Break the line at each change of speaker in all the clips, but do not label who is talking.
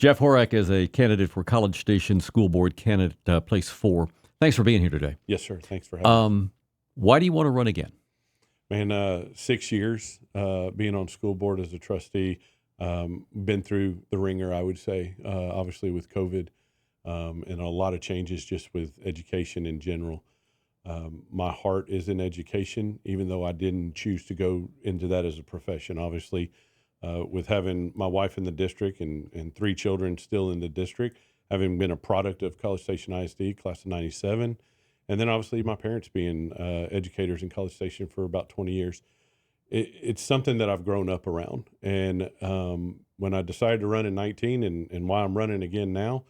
Jeff Horak is a candidate for College Station School Board candidate, place 4. Thanks for being here today.
Yes, sir. Thanks for having me.
Why do you want to run again?
Man, 6 years being on school board as a trustee, been through the ringer, I would say, obviously with COVID and a lot of changes just with education in general. My heart is in education, even though I didn't choose to go into that as a profession. Obviously, with having my wife in the district and 3 children still in the district, having been a product of College Station ISD, class of 97, and then obviously my parents being educators in College Station for about 20 years. It's something that I've grown up around. And when I decided to run in 19 and why I'm running again now,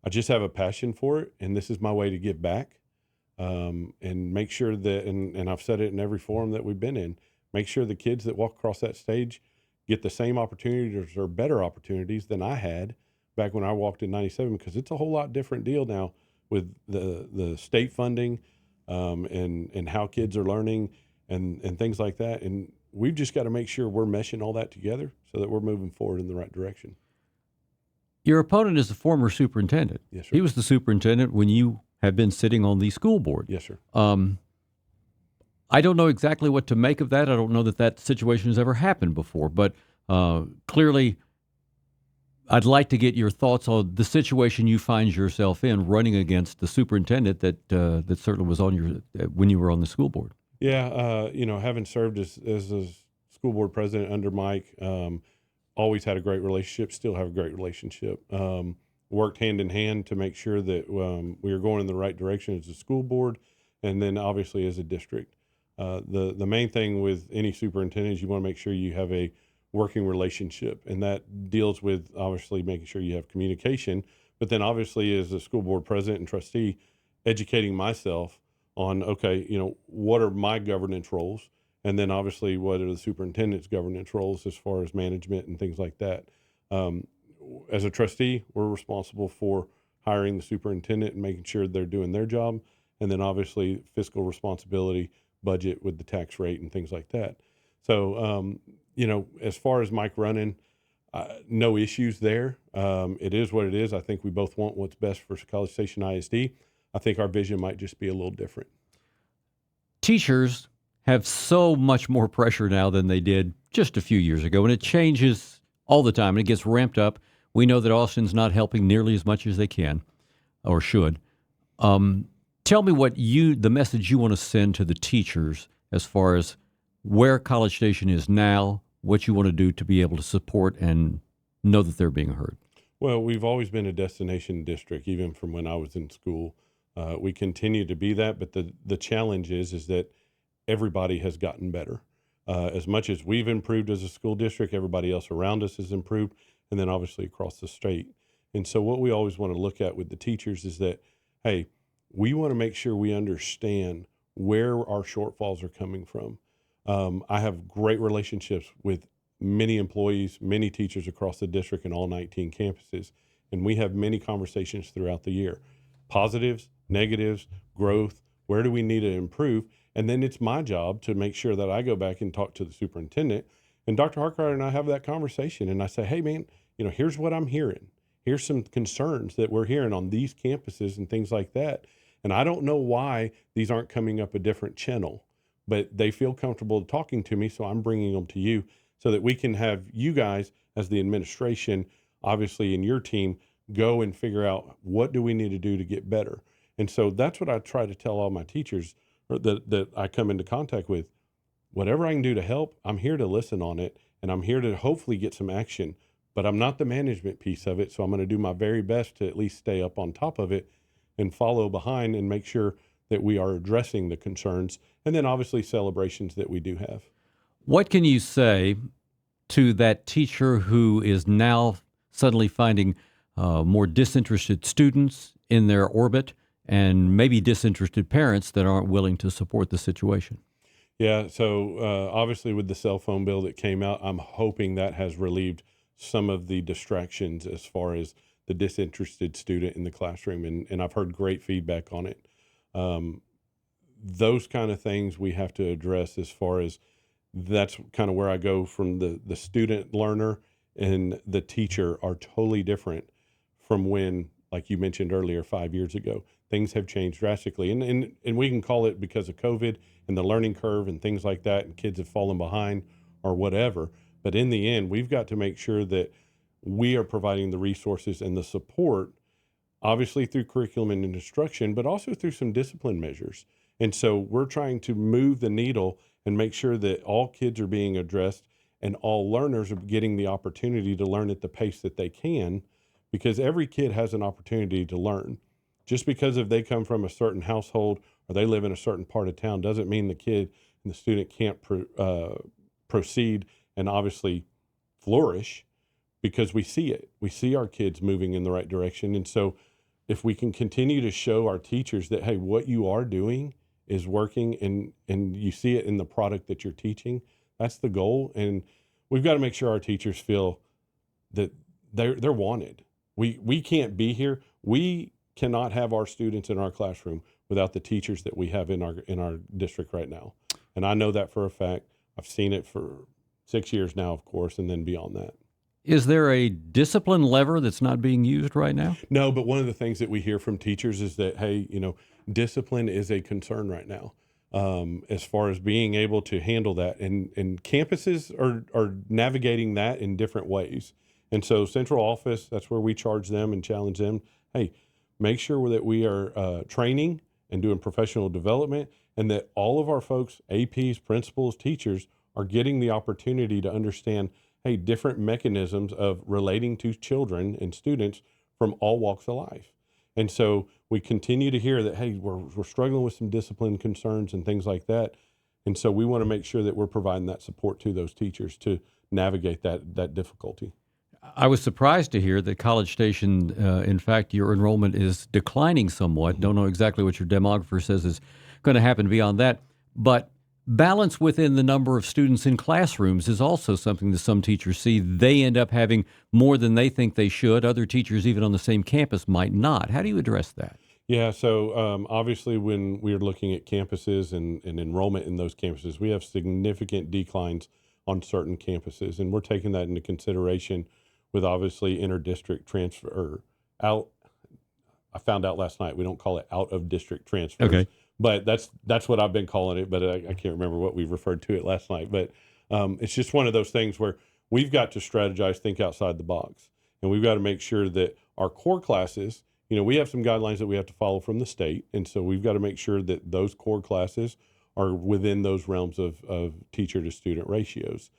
I just have a passion for it. And this is my way to give back and make sure that, and I've said it in every forum that we've been in, make sure the kids that walk across that stage get the same opportunities or better opportunities than I had back when I walked in 97, because it's a whole lot different deal now with the state funding and how kids are learning and things like that. And we've just got to make sure we're meshing all that together so that we're moving forward in the right direction.
Your opponent is the former superintendent.
Yes, sir.
He was the superintendent when you have been sitting on the school board.
Yes, sir.
I don't know exactly what to make of that. I don't know that situation has ever happened before, but clearly I'd like to get your thoughts on the situation you find yourself in running against the superintendent that certainly was on your when you were on the school board.
Yeah, having served as a school board president under Mike, always had a great relationship, still have a great relationship. Worked hand in hand to make sure that we were going in the right direction as a school board, and then obviously as a district. The main thing with any superintendent is you want to make sure you have a working relationship, and that deals with obviously making sure you have communication, but then obviously as a school board president and trustee, educating myself on, okay, what are my governance roles? And then obviously what are the superintendent's governance roles as far as management and things like that. As a trustee, we're responsible for hiring the superintendent and making sure they're doing their job. And then obviously fiscal responsibility, budget with the tax rate and things like that. So, as far as Mike running, no issues there. It is what it is. I think we both want what's best for College Station ISD. I think our vision might just be a little different.
Teachers have so much more pressure now than they did just a few years ago, and it changes all the time, and it gets ramped up. We know that Austin's not helping nearly as much as they can or should. Tell me the message you want to send to the teachers as far as where College Station is now, what you want to do to be able to support and know that they're being heard.
Well, we've always been a destination district, even from when I was in school. We continue to be that, but the challenge is that everybody has gotten better. As much as we've improved as a school district, everybody else around us has improved, and then obviously across the state. And so what we always want to look at with the teachers is that, hey, we want to make sure we understand where our shortfalls are coming from. I have great relationships with many employees, many teachers across the district and all 19 campuses, and we have many conversations throughout the year. Positives, negatives, growth, where do we need to improve? And then it's my job to make sure that I go back and talk to the superintendent, and Dr. Harkrider and I have that conversation, and I say, hey man, here's what I'm hearing. Here's some concerns that we're hearing on these campuses and things like that. And I don't know why these aren't coming up a different channel, but they feel comfortable talking to me, so I'm bringing them to you so that we can have you guys as the administration, obviously in your team, go and figure out what do we need to do to get better. And so that's what I try to tell all my teachers that I come into contact with. Whatever I can do to help, I'm here to listen on it, and I'm here to hopefully get some action, but I'm not the management piece of it, so I'm going to do my very best to at least stay up on top of it and follow behind and make sure that we are addressing the concerns, and then obviously celebrations that we do have.
What can you say to that teacher who is now suddenly finding more disinterested students in their orbit and maybe disinterested parents that aren't willing to support the situation?
Yeah, so obviously with the cell phone bill that came out, I'm hoping that has relieved some of the distractions as far as the disinterested student in the classroom, and I've heard great feedback on it. Those kind of things we have to address as far as that's kind of where I go from the student learner and the teacher are totally different from when, like you mentioned earlier, 5 years ago. Things have changed drastically. And we can call it because of COVID and the learning curve and things like that, and kids have fallen behind or whatever. But in the end, we've got to make sure that we are providing the resources and the support, obviously through curriculum and instruction, but also through some discipline measures. And so we're trying to move the needle and make sure that all kids are being addressed and all learners are getting the opportunity to learn at the pace that they can, because every kid has an opportunity to learn. Just because if they come from a certain household or they live in a certain part of town doesn't mean the kid and the student can't proceed and obviously flourish, because we see it. We see our kids moving in the right direction. And so if we can continue to show our teachers that, hey, what you are doing is working, and you see it in the product that you're teaching, that's the goal. And we've got to make sure our teachers feel that they're wanted. We can't be here. We cannot have our students in our classroom without the teachers that we have in our district right now. And I know that for a fact. I've seen it for 6 years now, of course, and then beyond that.
Is there a discipline lever that's not being used right now?
No, but one of the things that we hear from teachers is that, hey, discipline is a concern right now, as far as being able to handle that. And campuses are navigating that in different ways. And so central office, that's where we charge them and challenge them. Hey, make sure that we are training and doing professional development, and that all of our folks, APs, principals, teachers, are getting the opportunity to understand, hey, different mechanisms of relating to children and students from all walks of life. And so we continue to hear that, hey, we're struggling with some discipline concerns and things like that. And so we want to make sure that we're providing that support to those teachers to navigate that difficulty.
I was surprised to hear that College Station, in fact, your enrollment is declining somewhat.
Mm-hmm.
Don't know exactly what your demographer says is going to happen beyond that. But balance within the number of students in classrooms is also something that some teachers see. They end up having more than they think they should. Other teachers, even on the same campus, might not. How do you address that?
Yeah, so obviously when we're looking at campuses and enrollment in those campuses, we have significant declines on certain campuses, and we're taking that into consideration with obviously inter-district transfer or out. I found out last night we don't call it out of district transfers,
Okay.
but that's what I've been calling it. But I can't remember what we referred to it last night. But it's just one of those things where we've got to strategize, think outside the box, and we've got to make sure that our core classes, we have some guidelines that we have to follow from the state, and so we've got to make sure that those core classes are within those realms of teacher to student ratios.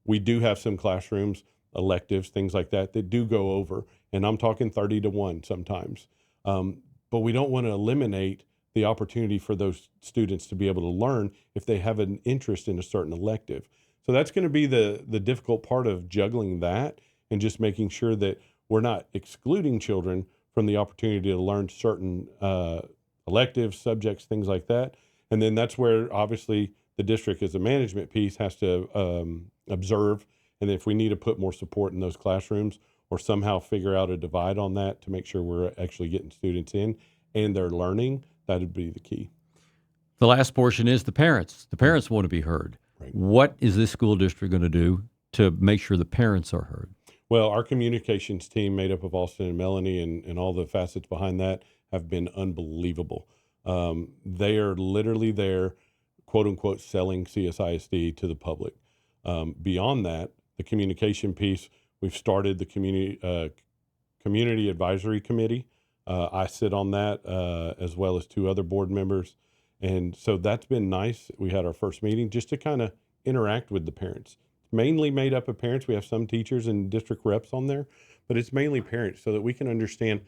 We do have some classrooms, electives, things like that do go over, and I'm talking 30-1 sometimes. But we don't want to eliminate the opportunity for those students to be able to learn if they have an interest in a certain elective. So that's going to be the difficult part of juggling that, and just making sure that we're not excluding children from the opportunity to learn certain electives, subjects, things like that. And then that's where obviously the district as a management piece has to observe. And if we need to put more support in those classrooms or somehow figure out a divide on that to make sure we're actually getting students in and they're learning, that would be the key.
The last portion is the parents. The parents want to be heard.
Right.
What is this school district going to do to make sure the parents are heard?
Well, our communications team made up of Austin and Melanie and all the facets behind that have been unbelievable. They are literally there, quote unquote, selling CSISD to the public. Beyond that, the communication piece, we've started the community advisory committee. I sit on that as well as two other board members. And so that's been nice. We had our first meeting just to kind of interact with the parents. It's mainly made up of parents. We have some teachers and district reps on there, but it's mainly parents so that we can understand,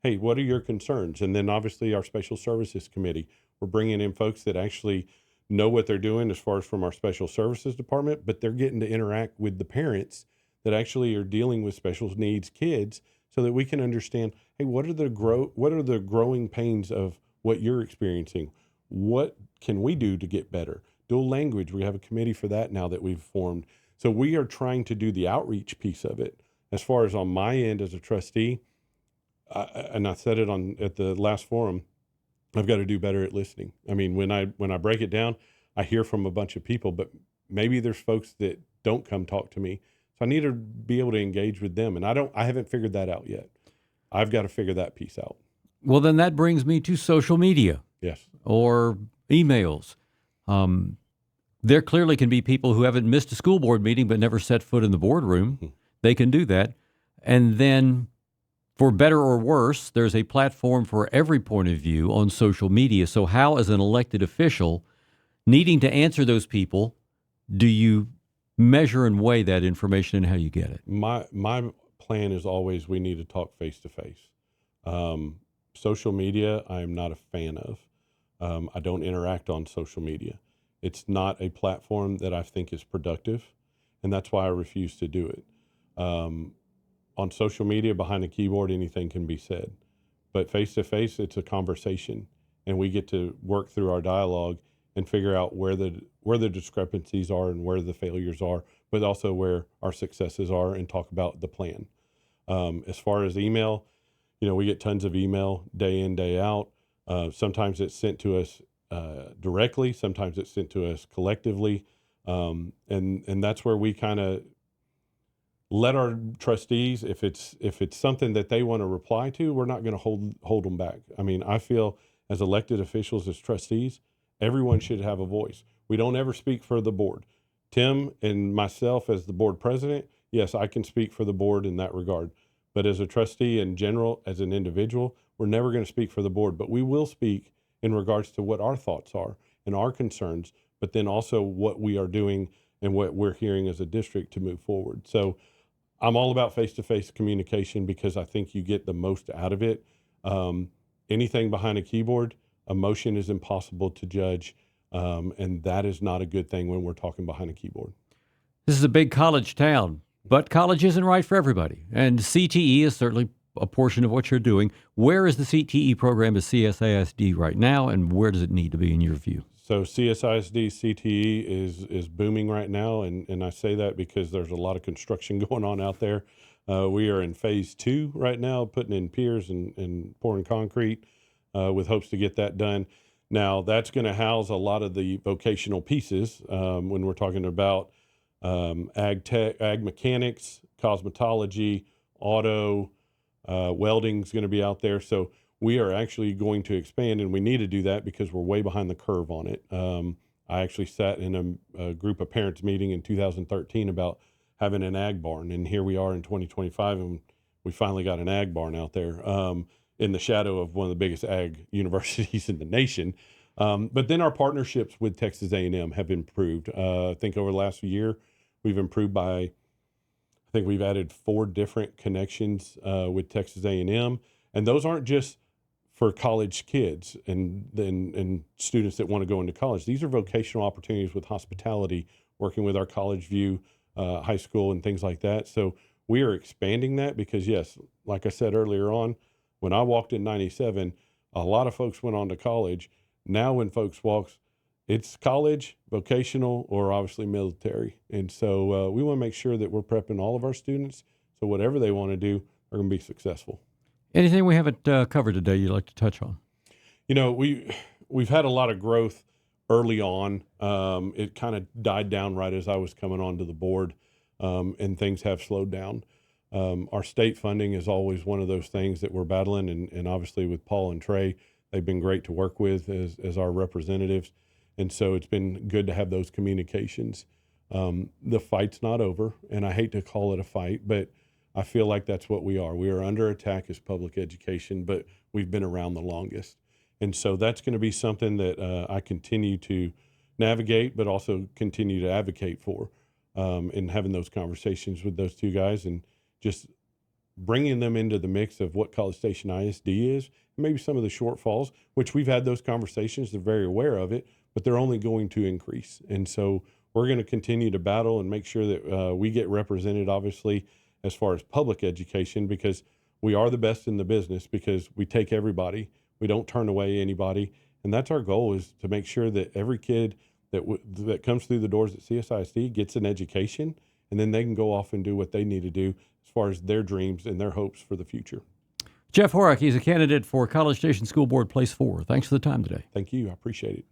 hey, what are your concerns? And then obviously our special services committee, we're bringing in folks that actually know what they're doing as far as from our special services department, but they're getting to interact with the parents that actually are dealing with special needs kids so that we can understand, hey, what are the growing pains of what you're experiencing? What can we do to get better? Dual language, we have a committee for that now that we've formed. So we are trying to do the outreach piece of it. As far as on my end as a trustee, and I said it at the last forum, I've got to do better at listening. I mean, when I break it down, I hear from a bunch of people, but maybe there's folks that don't come talk to me. So I need to be able to engage with them. And I haven't figured that out yet. I've got to figure that piece out.
Well, then that brings me to social media
Yes.
or emails. There clearly can be people who haven't missed a school board meeting but never set foot in the boardroom.
Mm-hmm.
They can do that. And then, for better or worse, there's a platform for every point of view on social media. So how, as an elected official, needing to answer those people, do you measure and weigh that information and how you get it?
My plan is always we need to talk face to face. Social media, I am not a fan of. I don't interact on social media. It's not a platform that I think is productive, and that's why I refuse to do it. On social media, behind a keyboard, anything can be said. But face to face, it's a conversation, and we get to work through our dialogue and figure out where the discrepancies are and where the failures are, but also where our successes are, and talk about the plan. As far as email, we get tons of email day in, day out. Sometimes it's sent to us directly. Sometimes it's sent to us collectively. And that's where we kind of let our trustees, if it's something that they want to reply to, we're not going to hold them back. I mean, I feel as elected officials, as trustees, everyone should have a voice. We don't ever speak for the board. Tim and myself as the board president, yes, I can speak for the board in that regard. But as a trustee in general, as an individual, we're never going to speak for the board. But we will speak in regards to what our thoughts are and our concerns, but then also what we are doing and what we're hearing as a district to move forward. So I'm all about face-to-face communication because I think you get the most out of it. Anything behind a keyboard, emotion is impossible to judge, and that is not a good thing when we're talking behind a keyboard.
This is a big college town, but college isn't right for everybody. And CTE is certainly a portion of what you're doing. Where is the CTE program at CSISD right now, and where does it need to be in your view?
So CSISD CTE is booming right now, and I say that because there's a lot of construction going on out there. We are in phase 2 right now, putting in piers and pouring concrete with hopes to get that done. Now, that's going to house a lot of the vocational pieces when we're talking about ag tech, ag mechanics, cosmetology, auto, welding is going to be out there. So we are actually going to expand, and we need to do that because we're way behind the curve on it. I actually sat in a group of parents meeting in 2013 about having an ag barn, and here we are in 2025, and we finally got an ag barn out there in the shadow of one of the biggest ag universities in the nation. But then our partnerships with Texas A&M have improved. I think over the last year, we've improved by, I think we've added 4 different connections with Texas A&M, and those aren't just for college kids and students that want to go into college. These are vocational opportunities with hospitality, working with our College View high school and things like that. So we are expanding that because, yes, like I said earlier on, when I walked in 97, a lot of folks went on to college. Now when folks walk, it's college, vocational, or obviously military. And so we want to make sure that we're prepping all of our students so whatever they want to do are going to be successful.
Anything we haven't covered today you'd like to touch on?
We've had a lot of growth early on. It kind of died down right as I was coming onto the board, and things have slowed down. Our state funding is always one of those things that we're battling, and obviously with Paul and Trey, they've been great to work with as our representatives, and so it's been good to have those communications. The fight's not over, and I hate to call it a fight, but I feel like that's what we are. We are under attack as public education, but we've been around the longest. And so that's going to be something that I continue to navigate, but also continue to advocate for, and having those conversations with those two guys and just bringing them into the mix of what College Station ISD is, and maybe some of the shortfalls, which we've had those conversations. They're very aware of it, but they're only going to increase. And so we're going to continue to battle and make sure that we get represented, obviously, as far as public education, because we are the best in the business, because we take everybody. We don't turn away anybody. And that's our goal, is to make sure that every kid that comes through the doors at CSISD gets an education, and then they can go off and do what they need to do as far as their dreams and their hopes for the future.
Jeff Horak, he's a candidate for College Station School Board Place 4. Thanks for the time today.
Thank you. I appreciate it.